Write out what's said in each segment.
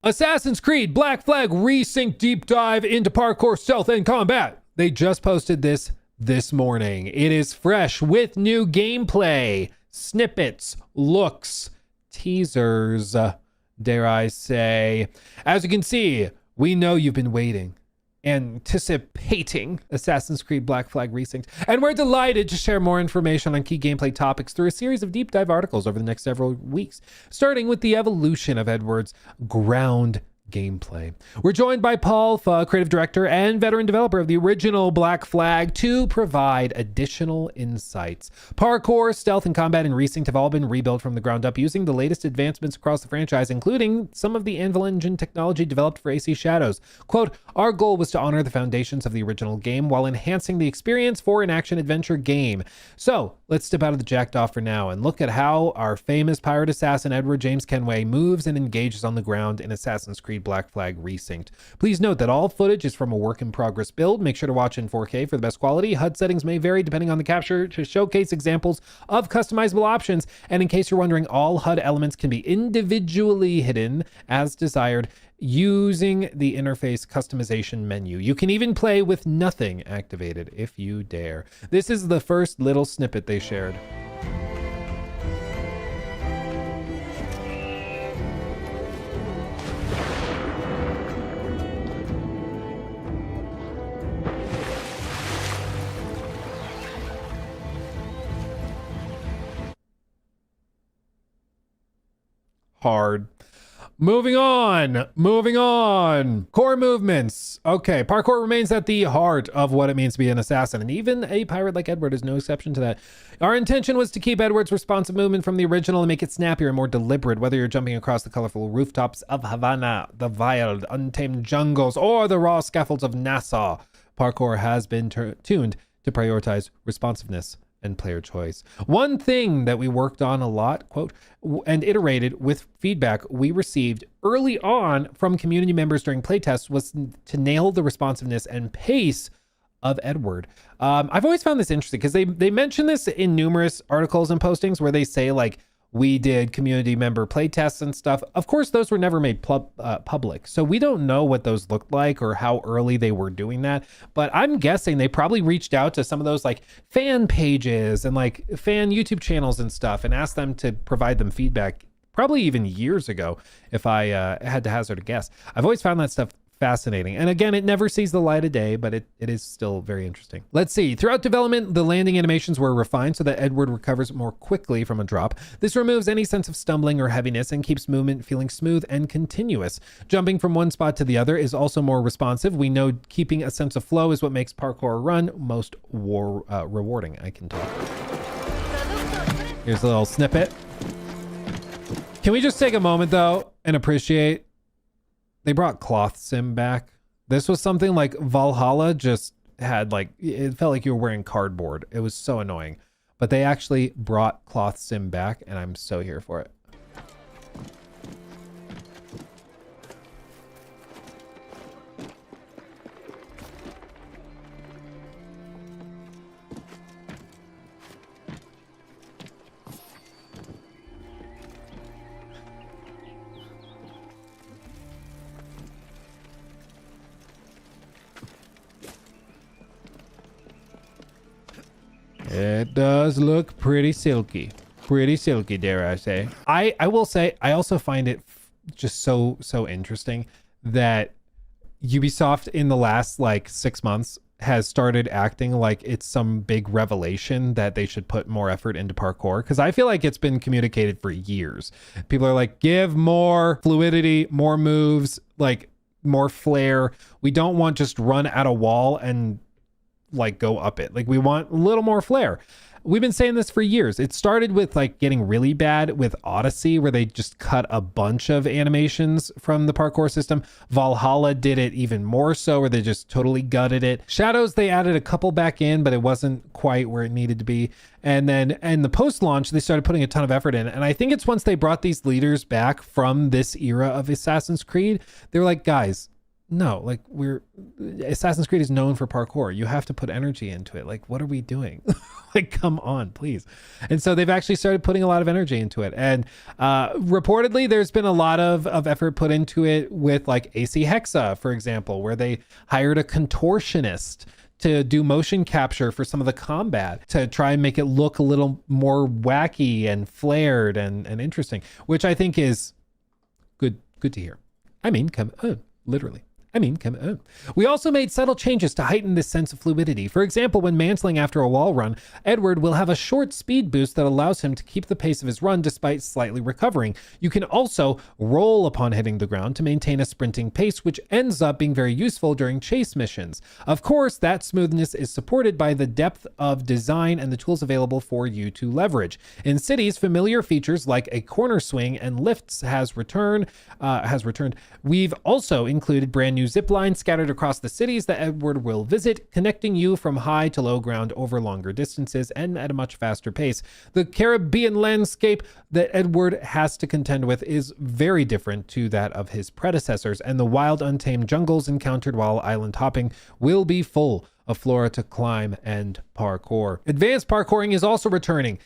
Assassin's Creed Black Flag Resynched deep dive into parkour, stealth, and combat. They just posted this morning. It is fresh with new gameplay, snippets, looks, teasers, dare I say. As you can see, we know you've been waiting, anticipating Assassin's Creed Black Flag Resynched, and we're delighted to share more information on key gameplay topics through a series of deep dive articles over the next several weeks, starting with the evolution of Edward's ground gameplay. We're joined by Paul Pha, creative director and veteran developer of the original Black Flag, to provide additional insights. Parkour, stealth, and combat in Resynched have all been rebuilt from the ground up using the latest advancements across the franchise, including some of the Anvil engine technology developed for AC Shadows. Quote, "Our goal was to honor the foundations of the original game while enhancing the experience for an action-adventure game." So let's step out of the jacked off for now and look at how our famous pirate assassin Edward James Kenway moves and engages on the ground in Assassin's Creed Black Flag Resynched. Please note that all footage is from a work in progress build. Make sure to watch in 4K for the best quality. HUD settings may vary depending on the capture to showcase examples of customizable options. And in case you're wondering, all HUD elements can be individually hidden as desired using the interface customization menu. You can even play with nothing activated if you dare. This is the first little snippet they shared. Hard. Moving on. Core movements. Okay, parkour remains at the heart of what it means to be an assassin, and even a pirate like Edward is no exception to that. Our intention was to keep Edward's responsive movement from the original and make it snappier and more deliberate, whether you're jumping across the colorful rooftops of Havana, the wild, untamed jungles, or the raw scaffolds of Nassau. Parkour has been tuned to prioritize responsiveness and player choice. One thing that we worked on a lot, quote, and iterated with feedback we received early on from community members during playtests was to nail the responsiveness and pace of Edward. I've always found this interesting because they mention this in numerous articles and postings where they say, like, we did community member playtests and stuff. Of course, those were never made public, so we don't know what those looked like or how early they were doing that. But I'm guessing they probably reached out to some of those like fan pages and like fan YouTube channels and stuff and asked them to provide them feedback, probably even years ago, if I had to hazard a guess. I've always found that stuff fascinating. And again, it never sees the light of day, but it is still very interesting. Let's see. Throughout development, the landing animations were refined so that Edward recovers more quickly from a drop. This removes any sense of stumbling or heaviness and keeps movement feeling smooth and continuous. Jumping from one spot to the other is also more responsive. We know keeping a sense of flow is what makes parkour run most rewarding. I can talk. Here's a little snippet. Can we just take a moment though and appreciate they brought cloth sim back? This was something like Valhalla just had, like, it felt like you were wearing cardboard. It was so annoying. But they actually brought cloth sim back, and I'm so here for it. It does look pretty silky, dare I say. I will say, I also find it just so interesting that Ubisoft in the last like 6 months has started acting like it's some big revelation that they should put more effort into parkour. Cause I feel like it's been communicated for years. People are like, give more fluidity, more moves, like more flair. We don't want just run at a wall and like go up it. Like, we want a little more flair. We've been saying this for years. It started with like getting really bad with Odyssey, where they just cut a bunch of animations from the parkour system. Valhalla did it even more so, where they just totally gutted it. Shadows, they added a couple back in, but it wasn't quite where it needed to be. And then in the post-launch, they started putting a ton of effort in. And I think it's once they brought these leaders back from this era of Assassin's Creed, they were like, guys, no, like Assassin's Creed is known for parkour. You have to put energy into it. Like, what are we doing? Like, come on, please. And so they've actually started putting a lot of energy into it. And reportedly, there's been a lot of effort put into it with like AC Hexa, for example, where they hired a contortionist to do motion capture for some of the combat to try and make it look a little more wacky and flared and interesting, which I think is good to hear. I mean, come on, literally. Come on. We also made subtle changes to heighten this sense of fluidity. For example, when mantling after a wall run, Edward will have a short speed boost that allows him to keep the pace of his run despite slightly recovering. You can also roll upon hitting the ground to maintain a sprinting pace, which ends up being very useful during chase missions. Of course, that smoothness is supported by the depth of design and the tools available for you to leverage. In cities, familiar features like a corner swing and lifts has returned. We've also included brand new zip lines scattered across the cities that Edward will visit, connecting you from high to low ground over longer distances and at a much faster pace. The Caribbean landscape that Edward has to contend with is very different to that of his predecessors, and the wild, untamed jungles encountered while island hopping will be full of flora to climb and parkour. Advanced parkouring is also returning.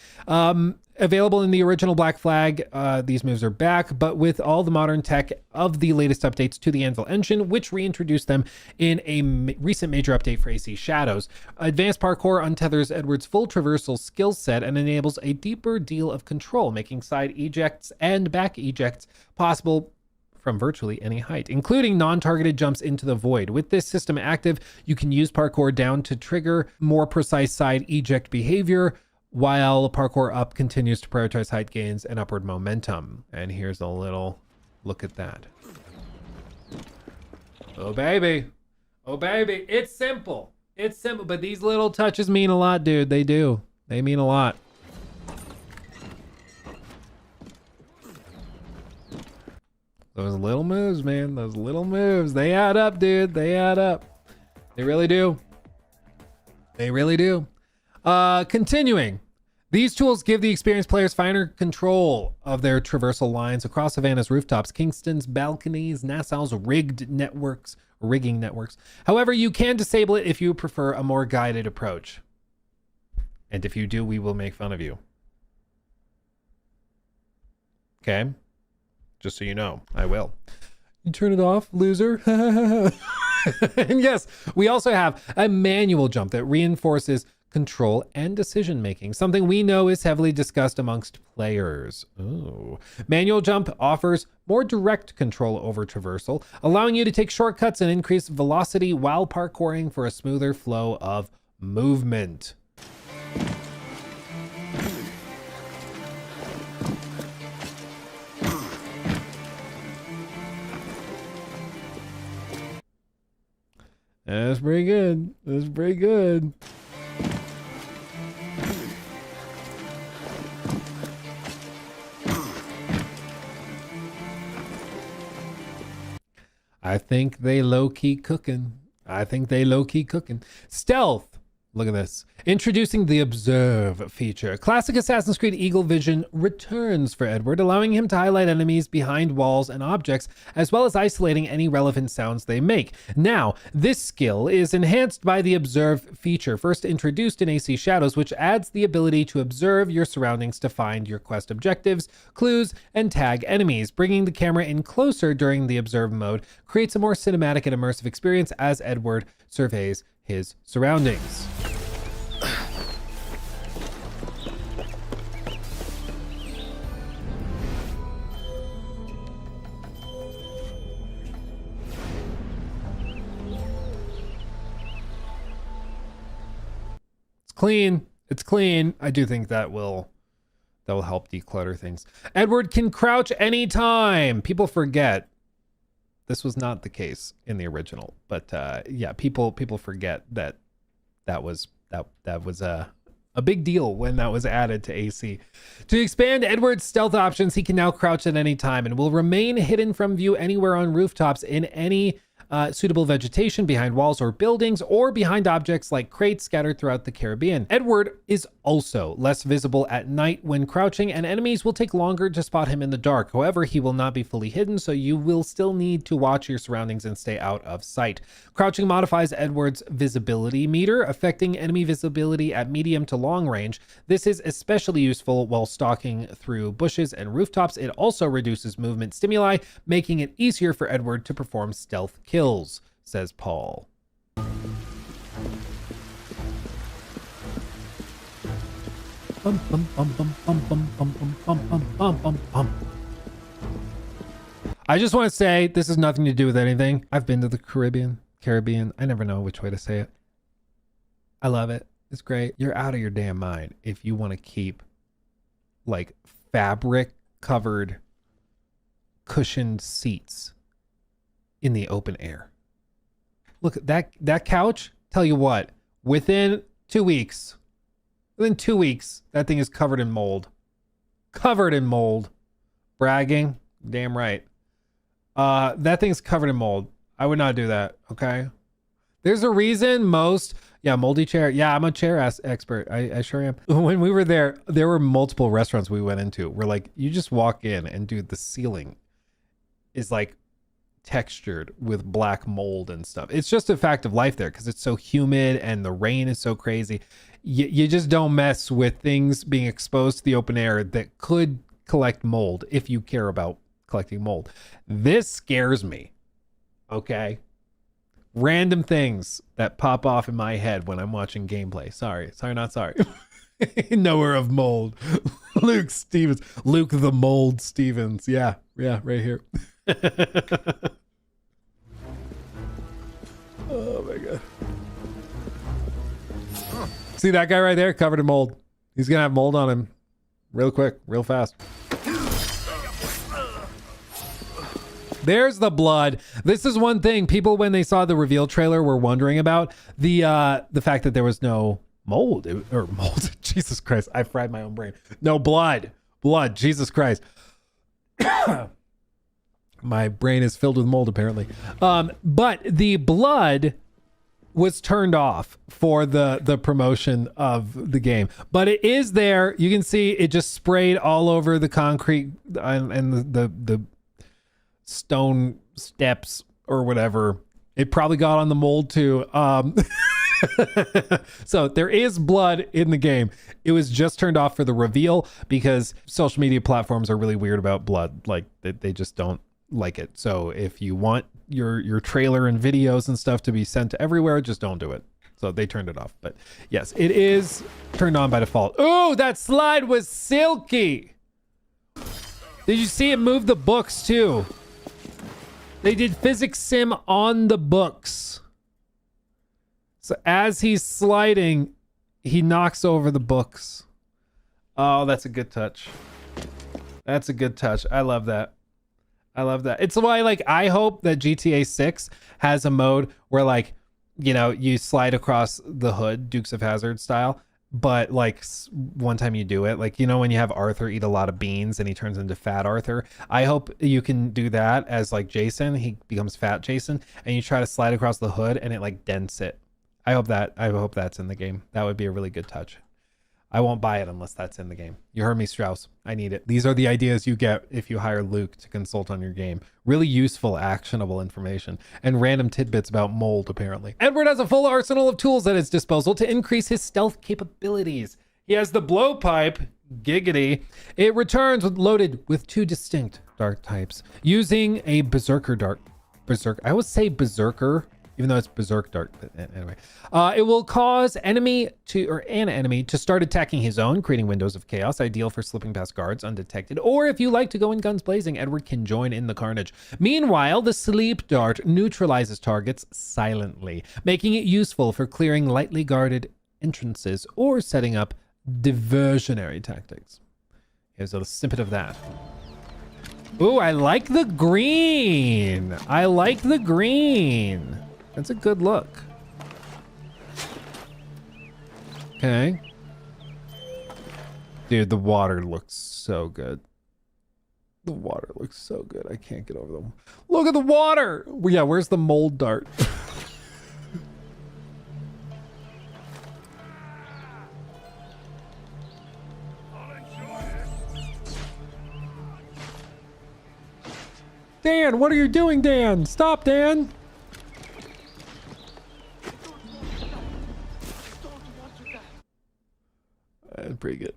Available in the original Black Flag, these moves are back, but with all the modern tech of the latest updates to the Anvil engine, which reintroduced them in a recent major update for AC Shadows. Advanced parkour untethers Edward's full traversal skill set and enables a deeper deal of control, making side ejects and back ejects possible from virtually any height, including non-targeted jumps into the void. With this system active, you can use parkour down to trigger more precise side eject behavior, while parkour up continues to prioritize height gains and upward momentum. And here's a little look at that. Oh baby, it's simple. It's simple, but these little touches mean a lot, dude. They do. They mean a lot. Those little moves, man. Those little moves. They add up, dude. They add up. They really do. They really do. Continuing. These tools give the experienced players finer control of their traversal lines across Havana's rooftops, Kingston's balconies, Nassau's rigging networks. However, you can disable it if you prefer a more guided approach. And if you do, we will make fun of you. Okay? Just so you know, I will. You turn it off, loser. And yes, we also have a manual jump that reinforces control and decision making, something we know is heavily discussed amongst players. Ooh. Manual jump offers more direct control over traversal, allowing you to take shortcuts and increase velocity while parkouring for a smoother flow of movement. That's pretty good. That's pretty good. I think they low-key cooking. Stealth. Look at this. Introducing the Observe feature. Classic Assassin's Creed Eagle Vision returns for Edward, allowing him to highlight enemies behind walls and objects, as well as isolating any relevant sounds they make. Now, this skill is enhanced by the Observe feature, first introduced in AC Shadows, which adds the ability to observe your surroundings to find your quest objectives, clues, and tag enemies. Bringing the camera in closer during the Observe mode creates a more cinematic and immersive experience as Edward surveys his surroundings. It's clean. I do think that will help declutter things. Edward can crouch anytime. People forget this was not the case in the original, but yeah, people forget that was a big deal when that was added to AC. To expand Edward's stealth options, he can now crouch at any time and will remain hidden from view anywhere on rooftops in any suitable vegetation behind walls or buildings, or behind objects like crates scattered throughout the Caribbean. Edward is also less visible at night when crouching, and enemies will take longer to spot him in the dark. However, he will not be fully hidden, so you will still need to watch your surroundings and stay out of sight. Crouching modifies Edward's visibility meter, affecting enemy visibility at medium to long range. This is especially useful while stalking through bushes and rooftops. It also reduces movement stimuli, making it easier for Edward to perform stealth kills, says Paul. I just want to say this has nothing to do with anything. I've been to the Caribbean. I never know which way to say it. I love it. It's great. You're out of your damn mind if you want to keep like fabric covered cushioned seats in the open air. Look, that couch, tell you what, within 2 weeks, that thing is covered in mold. Covered in mold. Bragging? Damn right. That thing's covered in mold. I would not do that, okay? There's a reason moldy chair. Yeah, I'm a chair expert. I sure am. When we were there were multiple restaurants we went into where like you just walk in and dude, the ceiling is like textured with black mold and stuff. It's just a fact of life there because it's so humid and the rain is so crazy. You just don't mess with things being exposed to the open air that could collect mold if you care about collecting mold. This scares me. Okay. Random things that pop off in my head when I'm watching gameplay. Sorry, not sorry. Knower of mold. Luke the Mold Stevens. Yeah, right here. Oh my God. See that guy right there covered in mold? He's gonna have mold on him real quick, real fast. There's the blood. This is one thing people, when they saw the reveal trailer, were wondering about the fact that there was no mold. Jesus Christ, I fried my own brain. No blood. Jesus Christ. My brain is filled with mold apparently. But the blood was turned off for the promotion of the game, but it is there. You can see it just sprayed all over the concrete and the stone steps or whatever. It probably got on the mold too. So there is blood in the game. It was just turned off for the reveal because social media platforms are really weird about blood. Like they just don't like it. So if you want your trailer and videos and stuff to be sent to everywhere, just don't do it. So they turned it off. But yes, it is turned on by default. Oh, that slide was silky. Did you see it move the books too? They did physics sim on the books. So as he's sliding, he knocks over the books. Oh, that's a good touch. That's a good touch. I love that. It's why, like, I hope that GTA 6 has a mode where, like, you know, you slide across the hood, Dukes of Hazzard style. But like one time you do it, like, you know, when you have Arthur eat a lot of beans and he turns into Fat Arthur, I hope you can do that as like Jason. He becomes Fat Jason and you try to slide across the hood and it like dents it. I hope that's in the game. That would be a really good touch. I won't buy it unless that's in the game. You heard me, Strauss. I need it. These are the ideas you get if you hire Luke to consult on your game. Really useful, actionable information and random tidbits about mold, apparently. Edward has a full arsenal of tools at his disposal to increase his stealth capabilities. He has the blowpipe, giggity. It returns loaded with 2 distinct dark types. Using a berserker dart. I always say berserker, even though it's berserk dart. Anyway, it will cause an enemy to start attacking his own, creating windows of chaos, ideal for slipping past guards undetected. Or if you like to go in guns blazing, Edward can join in the carnage. Meanwhile, the sleep dart neutralizes targets silently, making it useful for clearing lightly guarded entrances or setting up diversionary tactics. Here's a snippet of that. Ooh, I like the green. That's a good look. Okay. Dude, the water looks so good. The water looks so good. I can't get over them. Look at the water. Yeah, where's the mold dart? Dan, what are you doing, Dan? Stop, Dan. Pretty good.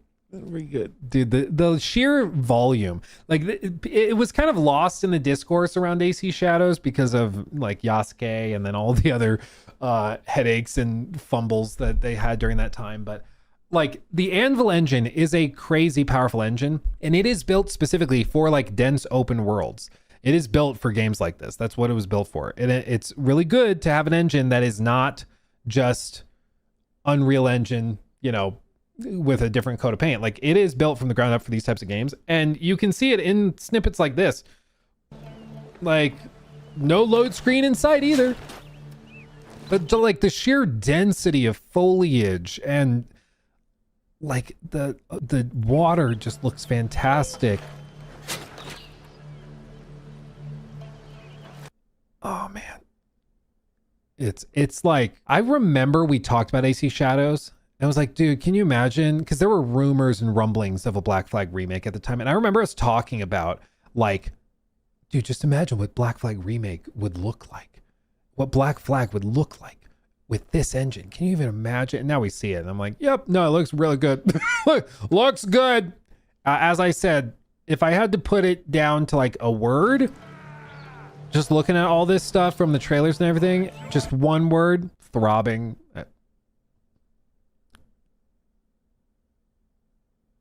Pretty good. Dude, the sheer volume, like it was kind of lost in the discourse around AC Shadows because of like Yasuke and then all the other headaches and fumbles that they had during that time. But like the Anvil engine is a crazy powerful engine, and it is built specifically for like dense open worlds. It is built for games like this. That's what it was built for. And it's really good to have an engine that is not just Unreal Engine, you know, with a different coat of paint. Like it is built from the ground up for these types of games. And you can see it in snippets like this. Like no load screen in sight either. But like the sheer density of foliage and like the water just looks fantastic. Oh man. It's like, I remember we talked about AC Shadows. And I was like, dude, can you imagine? Because there were rumors and rumblings of a Black Flag remake at the time. And I remember us talking about like, dude, just imagine what Black Flag remake would look like. What Black Flag would look like with this engine. Can you even imagine? And now we see it. And I'm like, yep, no, it looks really good. Looks good. As I said, if I had to put it down to like a word, just looking at all this stuff from the trailers and everything, just one word, throbbing.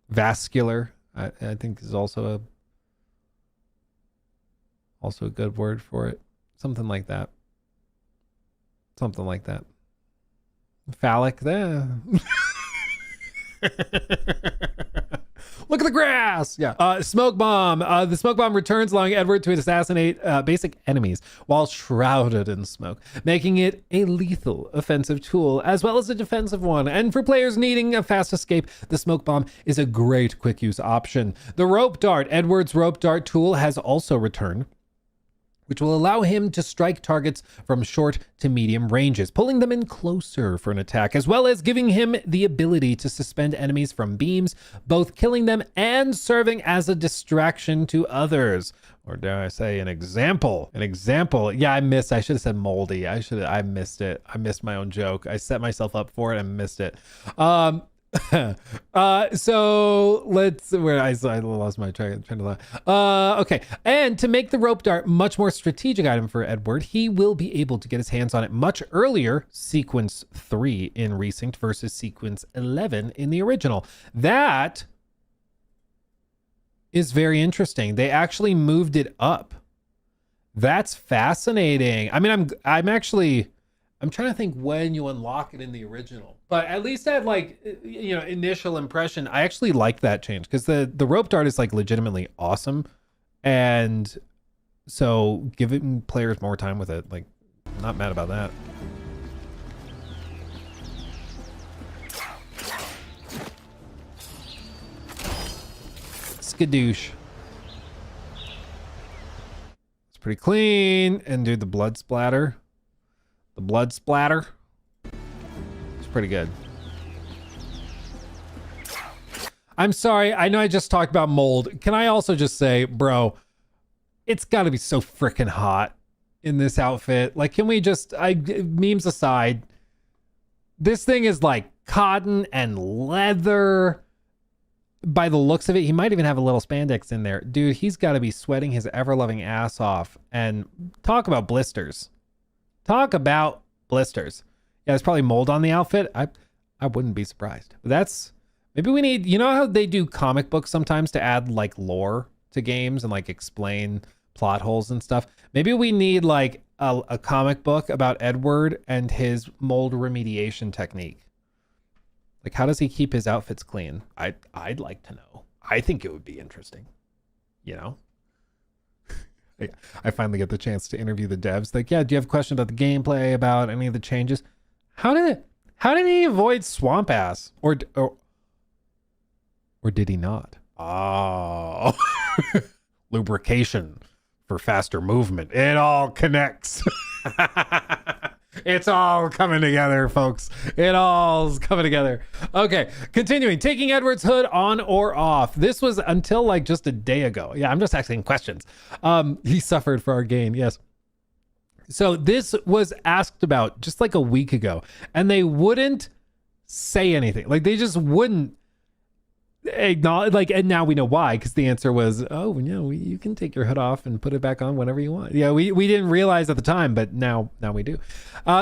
Vascular, I think is also a good word for it. Something like that. Something like that. Phallic there. Look at the grass. Yeah. Smoke bomb. The smoke bomb returns, allowing Edward to assassinate basic enemies while shrouded in smoke, making it a lethal offensive tool as well as a defensive one. And for players needing a fast escape, the smoke bomb is a great quick use option. The rope dart, Edward's rope dart tool, has also returned, which will allow him to strike targets from short to medium ranges, pulling them in closer for an attack, as well as giving him the ability to suspend enemies from beams, both killing them and serving as a distraction to others. Or dare I say an example? An example. Yeah, I should have said moldy. I missed it. I missed my own joke. I set myself up for it and missed it. So let's, where I lost my train of thought. Okay. And to make the rope dart much more strategic item for Edward, he will be able to get his hands on it much earlier, sequence 3 in Resynched versus sequence 11 in the original. That is very interesting. They actually moved it up. That's fascinating. I mean, I'm trying to think when you unlock it in the original, but at least that like, you know, initial impression, I actually like that change because the rope dart is like legitimately awesome. And so giving players more time with it, like not mad about that. Skadoosh. It's pretty clean. And dude, the blood splatter. The blood splatter. It's pretty good. I'm sorry. I know I just talked about mold. Can I also just say, bro, it's got to be so freaking hot in this outfit. Like, can we just, memes aside, this thing is like cotton and leather. By the looks of it, he might even have a little spandex in there. Dude, he's got to be sweating his ever-loving ass off. And talk about blisters. Talk about blisters. Yeah, there's probably mold on the outfit. I wouldn't be surprised. That's, maybe we need, you know how they do comic books sometimes to add like lore to games and like explain plot holes and stuff? Maybe we need like a comic book about Edward and his mold remediation technique. Like, how does he keep his outfits clean? I'd like to know. I think it would be interesting, you know? I finally get the chance to interview the devs. Like, yeah, do you have questions about the gameplay, about any of the changes? How did he avoid swamp ass? Or did he not? Oh, lubrication for faster movement. It all connects. It's all coming together, folks. It all's coming together. Okay, continuing. Taking Edward's hood on or off. This was until like just a day ago. Yeah, I'm just asking questions. He suffered for our gain. Yes. So this was asked about just like a week ago, and they wouldn't say anything. Like they just wouldn't acknowledge, like, and now we know why, because the answer was, oh, you can take your hood off and put it back on whenever you want. Yeah, we didn't realize at the time, but now we do.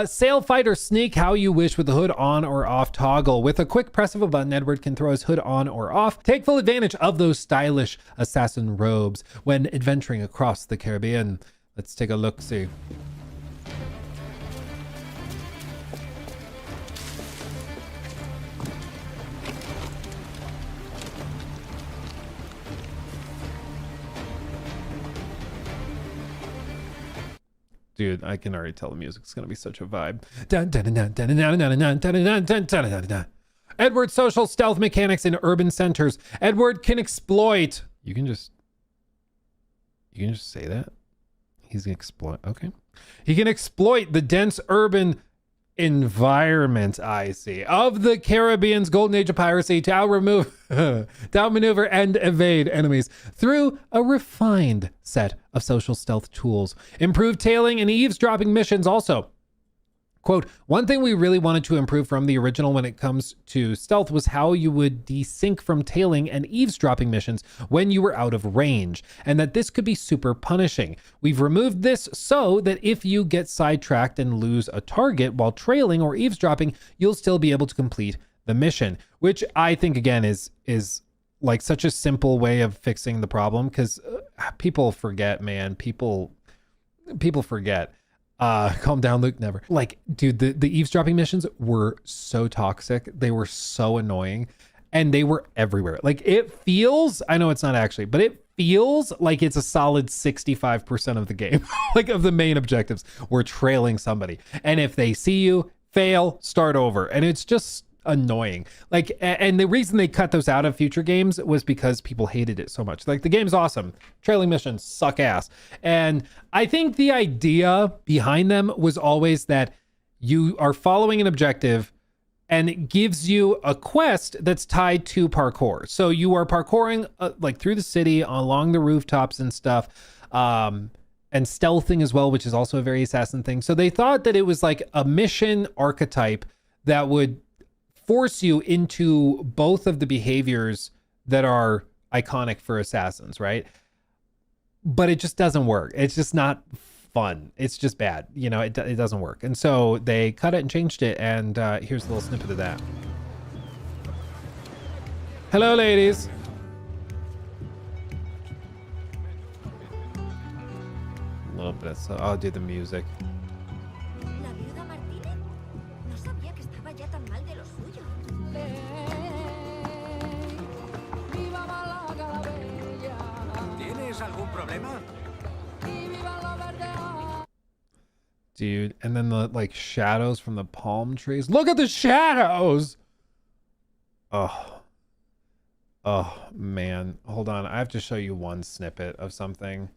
Sail, fight, or sneak how you wish with the hood on or off toggle. With a quick press of a button, Edward can throw his hood on or off. Take full advantage of those stylish assassin robes when adventuring across the Caribbean. Let's take a look-see. Dude, I can already tell the music's gonna be such a vibe. Edward's social stealth mechanics in urban centers. Edward can exploit. You can just say that. He's gonna exploit. Okay. He can exploit the dense urban environment, I see, of the Caribbean's golden age of piracy to outmaneuver and evade enemies through a refined set of social stealth tools. Improved tailing and eavesdropping missions also. Quote, one thing we really wanted to improve from the original when it comes to stealth was how you would desync from tailing and eavesdropping missions when you were out of range, and that this could be super punishing. We've removed this so that if you get sidetracked and lose a target while trailing or eavesdropping, you'll still be able to complete the mission, which I think, again, is like such a simple way of fixing the problem, because people forget, man. People forget. Calm down, Luke. Never. Like, dude, the eavesdropping missions were so toxic. They were so annoying, and they were everywhere. Like, it feels, I know it's not actually, but it feels like it's a solid 65% of the game, like of the main objectives. We're trailing somebody, and if they see you, fail, start over. And it's just annoying. Like, and the reason they cut those out of future games was because people hated it so much. Like, the game's awesome, trailing missions suck ass. And I think the idea behind them was always that you are following an objective and it gives you a quest that's tied to parkour. So you are parkouring like through the city, along the rooftops and stuff, and stealthing as well, which is also a very assassin thing. So they thought that it was like a mission archetype that would force you into both of the behaviors that are iconic for assassins, right? But it just doesn't work. It's just not fun. It's just bad. You know, it doesn't work. And so they cut it and changed it. And here's a little snippet of that. Hello, ladies. A little bit. So I'll do the music. Dude, and then the like shadows from the palm trees. Look at the shadows. Oh man, hold on. I have to show you one snippet of something.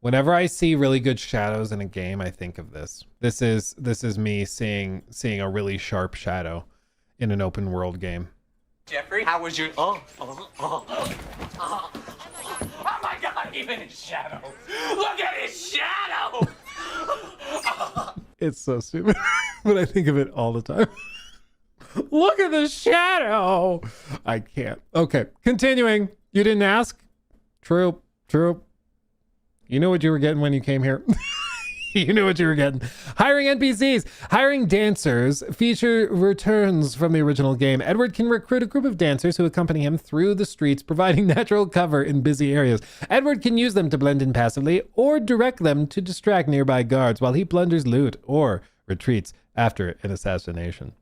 Whenever I see really good shadows in a game, I think of this. This is me seeing a really sharp shadow in an open world game. Jeffrey, how was your oh my god, even his shadow. Look at his shadow. It's so stupid, but I think of it all the time. Look at the shadow. I can't. Okay, continuing. You didn't ask? True. You know what you were getting when you came here. You knew what you were getting. Hiring NPCs. Hiring dancers. Feature returns from the original game. Edward can recruit a group of dancers who accompany him through the streets, providing natural cover in busy areas. Edward can use them to blend in passively or direct them to distract nearby guards while he plunders loot or retreats after an assassination.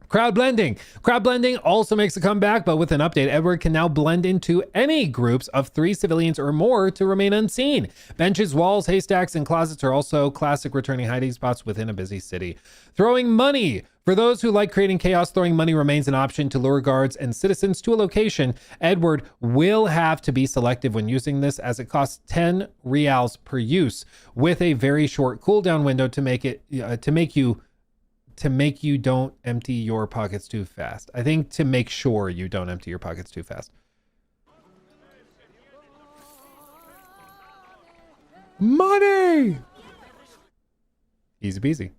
Crowd blending. Crowd blending also makes a comeback, but with an update, Edward can now blend into any groups of 3 civilians or more to remain unseen. Benches, walls, haystacks, and closets are also classic returning hiding spots within a busy city. Throwing money. For those who like creating chaos, throwing money remains an option to lure guards and citizens to a location. Edward will have to be selective when using this, as it costs 10 reals per use, with a very short cooldown window to make you don't empty your pockets too fast. I think to make sure you don't empty your pockets too fast. Money! Easy peasy.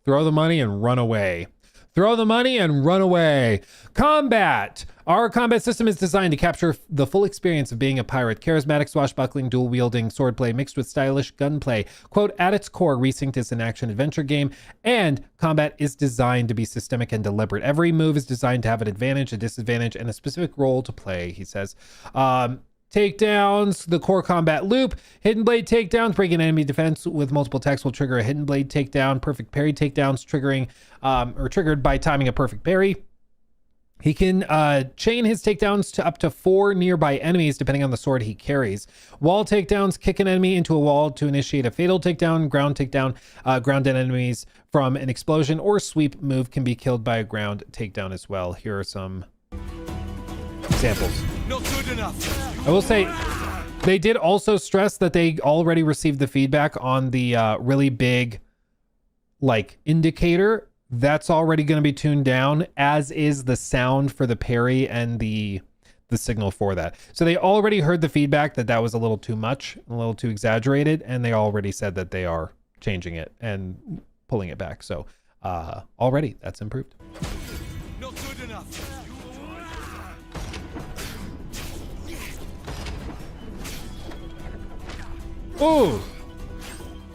Throw the money and run away. Throw the money and run away. Combat. Our combat system is designed to capture the full experience of being a pirate. Charismatic, swashbuckling, dual-wielding swordplay mixed with stylish gunplay. Quote, at its core, Resynched is an action-adventure game, and combat is designed to be systemic and deliberate. Every move is designed to have an advantage, a disadvantage, and a specific role to play, he says. Takedowns, the core combat loop. Hidden blade takedowns, breaking enemy defense with multiple attacks will trigger a hidden blade takedown. Perfect parry takedowns, triggered by timing a perfect parry. He can chain his takedowns to up to 4 nearby enemies depending on the sword he carries. Wall takedowns, kick an enemy into a wall to initiate a fatal takedown. Ground takedown, grounded enemies from an explosion or sweep move can be killed by a ground takedown as well. Here are some examples. Not good enough. I will say they did also stress that they already received the feedback on the really big indicator. That's already going to be tuned down, as is the sound for the parry and the signal for that. So they already heard the feedback that was a little too much, a little too exaggerated, and they already said that they are changing it and pulling it back. So already that's improved. Not good enough. Ooh.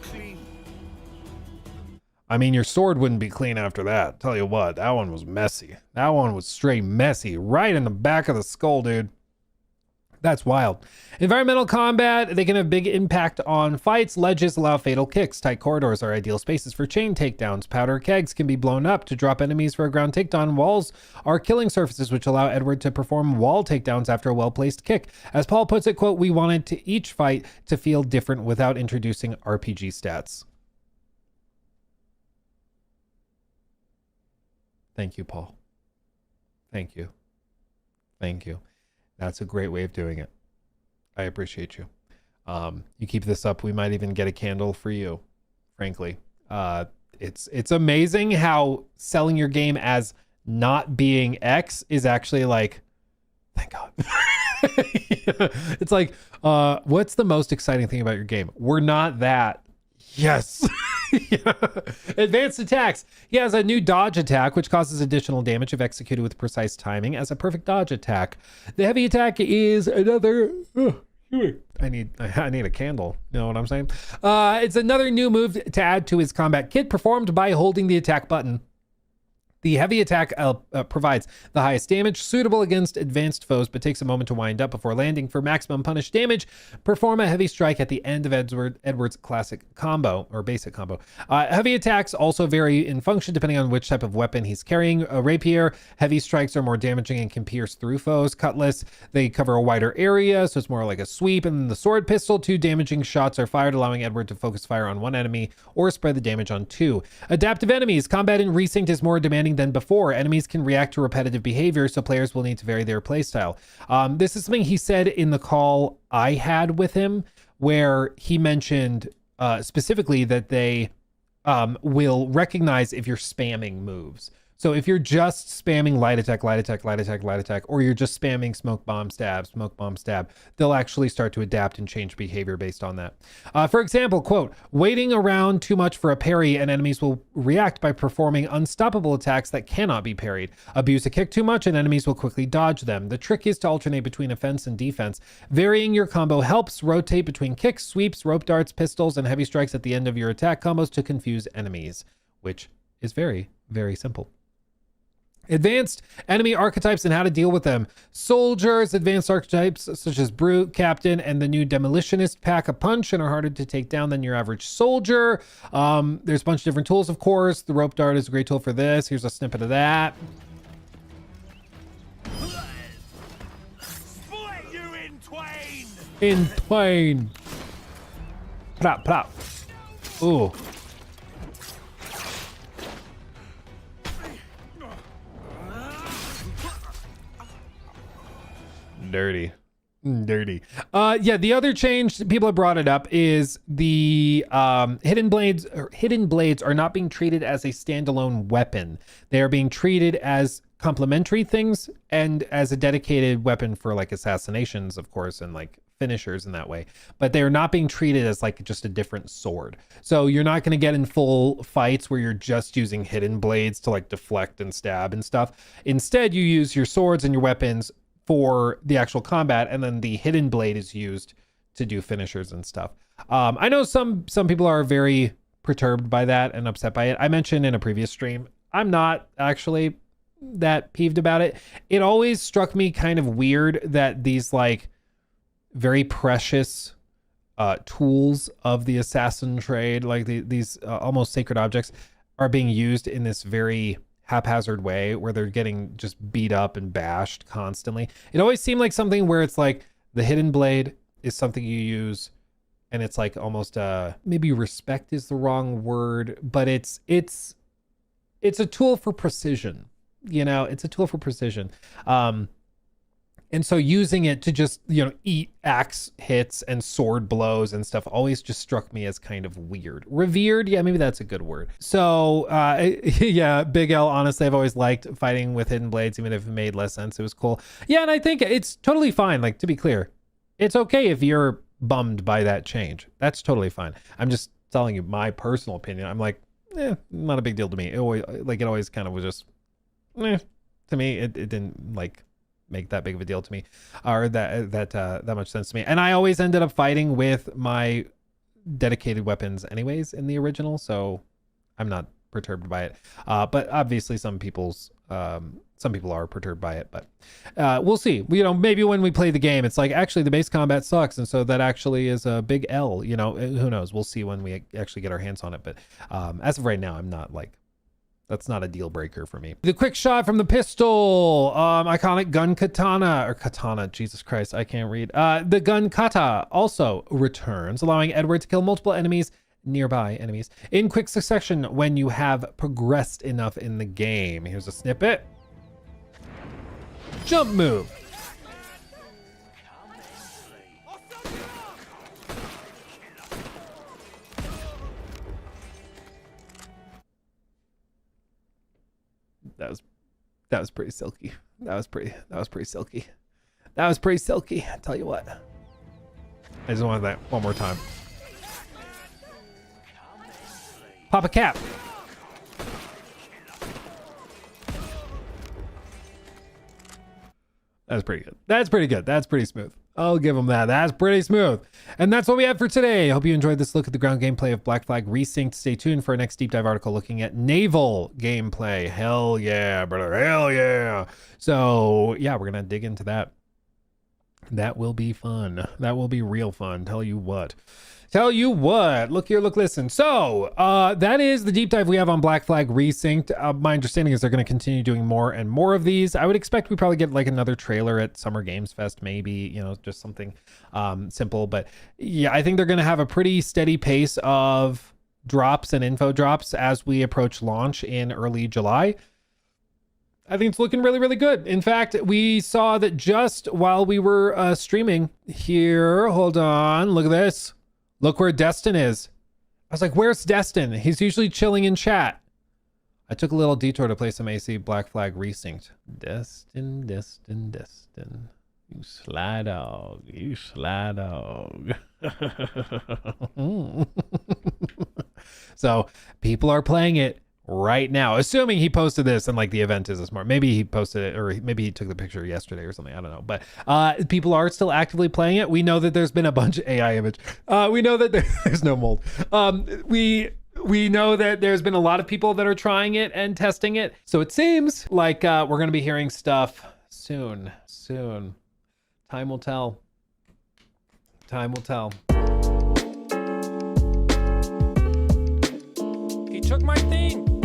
Clean. I mean, your sword wouldn't be clean after that. Tell you what, that one was messy. That one was straight messy, right in the back of the skull, dude. That's wild. Environmental combat, they can have big impact on fights. Ledges allow fatal kicks. Tight corridors are ideal spaces for chain takedowns. Powder kegs can be blown up to drop enemies for a ground takedown. Walls are killing surfaces, which allow Edward to perform wall takedowns after a well-placed kick. As Paul puts it, quote, we wanted to each fight to feel different without introducing RPG stats. Thank you, Paul. Thank you. Thank you. That's a great way of doing it. I appreciate you. You keep this up, we might even get a candle for you, frankly. It's amazing how selling your game as not being X is actually thank God. It's what's the most exciting thing about your game? We're not that. Yes. Yeah. Advanced attacks. He has a new dodge attack, which causes additional damage if executed with precise timing as a perfect dodge attack. The heavy attack is another... I need a candle. You know what I'm saying? It's another new move to add to his combat kit, performed by holding the attack button. The heavy attack provides the highest damage, suitable against advanced foes, but takes a moment to wind up before landing. For maximum punish damage, perform a heavy strike at the end of Edward's classic combo, or basic combo. Heavy attacks also vary in function depending on which type of weapon he's carrying. A rapier, heavy strikes are more damaging and can pierce through foes. Cutlass, they cover a wider area, so it's more like a sweep. And then the sword pistol, 2 damaging shots are fired, allowing Edward to focus fire on 1 enemy or spread the damage on 2. Adaptive enemies. Combat in Resynched is more demanding than before. Enemies can react to repetitive behavior, so players will need to vary their playstyle. This is something he said in the call I had with him, where he mentioned specifically that they will recognize if you're spamming moves. So if you're just spamming light attack, light attack, light attack, light attack, or you're just spamming smoke bomb, stab, they'll actually start to adapt and change behavior based on that. For example, quote, waiting around too much for a parry and enemies will react by performing unstoppable attacks that cannot be parried. Abuse a kick too much and enemies will quickly dodge them. The trick is to alternate between offense and defense. Varying your combo helps. Rotate between kicks, sweeps, rope darts, pistols, and heavy strikes at the end of your attack combos to confuse enemies, which is very, very simple. Advanced enemy archetypes and how to deal with them. Soldiers, advanced archetypes such as Brute, Captain, and the new Demolitionist pack a punch and are harder to take down than your average soldier. There's a bunch of different tools, of course. The rope dart is a great tool for this. Here's a snippet of that. Split you in twain. In twain. Plop, plop. Ooh. dirty. Dirty. Yeah, the other change, people have brought it up, is the hidden blades are not being treated as a standalone weapon. They are being treated as complementary things and as a dedicated weapon for like assassinations, of course, and like finishers in that way. But they are not being treated as like just a different sword. So you're not going to get in full fights where you're just using hidden blades to like deflect and stab and stuff. Instead, you use your swords and your weapons for the actual combat, and then the hidden blade is used to do finishers and stuff. I know some people are very perturbed by that and upset by it. I mentioned in a previous stream, I'm not actually that peeved about it. It always struck me kind of weird that these like very precious tools of the assassin trade, like these almost sacred objects, are being used in this very haphazard way where they're getting just beat up and bashed constantly. It always seemed like something where it's like the hidden blade is something you use and it's like almost maybe respect is the wrong word, but it's a tool for precision. You know, it's a tool for precision. And so using it to just, you know, eat axe hits and sword blows and stuff always just struck me as kind of weird. Revered, yeah, maybe that's a good word. So, yeah, Big L, honestly, I've always liked fighting with hidden blades, even if it made less sense. It was cool. Yeah, and I think it's totally fine. Like, to be clear, it's okay if you're bummed by that change. That's totally fine. I'm just telling you my personal opinion. I'm like, not a big deal to me. It always kind of was just, to me, it didn't like make that big of a deal to me, or that much sense to me. And I always ended up fighting with my dedicated weapons anyways in the original, so I'm not perturbed by it. But obviously some people are perturbed by it, but we'll see. You know, maybe when we play the game, it's like, actually the base combat sucks, and so that actually is a big L, you know. Who knows? We'll see when we actually get our hands on it. But as of right now, I'm not like, that's not a deal breaker for me. The quick shot from the pistol, iconic gun katana, Jesus Christ, I can't read. The gun kata also returns, allowing Edward to kill multiple nearby enemies in quick succession when you have progressed enough in the game. Here's a snippet. Jump move. That was pretty silky. That was pretty silky. That was pretty silky. I tell you what. I just wanted that one more time. Pop a cap. That's pretty good. That's pretty good. That's pretty smooth. I'll give them that. That's pretty smooth. And that's what we have for today. I hope you enjoyed this look at the ground gameplay of Black Flag Resynced. Stay tuned for our next deep dive article looking at naval gameplay. Hell yeah, brother. Hell yeah. So yeah, we're going to dig into that. That will be fun. That will be real fun. Tell you what. Look here, look, listen. So that is the deep dive we have on Black Flag Resynced. My understanding is they're going to continue doing more and more of these. I would expect we probably get like another trailer at Summer Games Fest, maybe, you know, just something simple. But yeah, I think they're going to have a pretty steady pace of drops and info drops as we approach launch in early July. I think it's looking really, really good. In fact, we saw that just while we were streaming here, hold on, look at this. Look where Destin is. I was like, where's Destin? He's usually chilling in chat. I took a little detour to play some AC Black Flag Resynced. Destin. You sly dog. So people are playing it right now, assuming he posted this and like the event is this morning. Maybe he posted it, or maybe he took the picture yesterday or something. I don't know. But people are still actively playing it. We know that there's been a bunch of AI image. We know that there's no mold. We know that there's been a lot of people that are trying it and testing it. So it seems like we're going to be hearing stuff soon. Time will tell. He took my thing.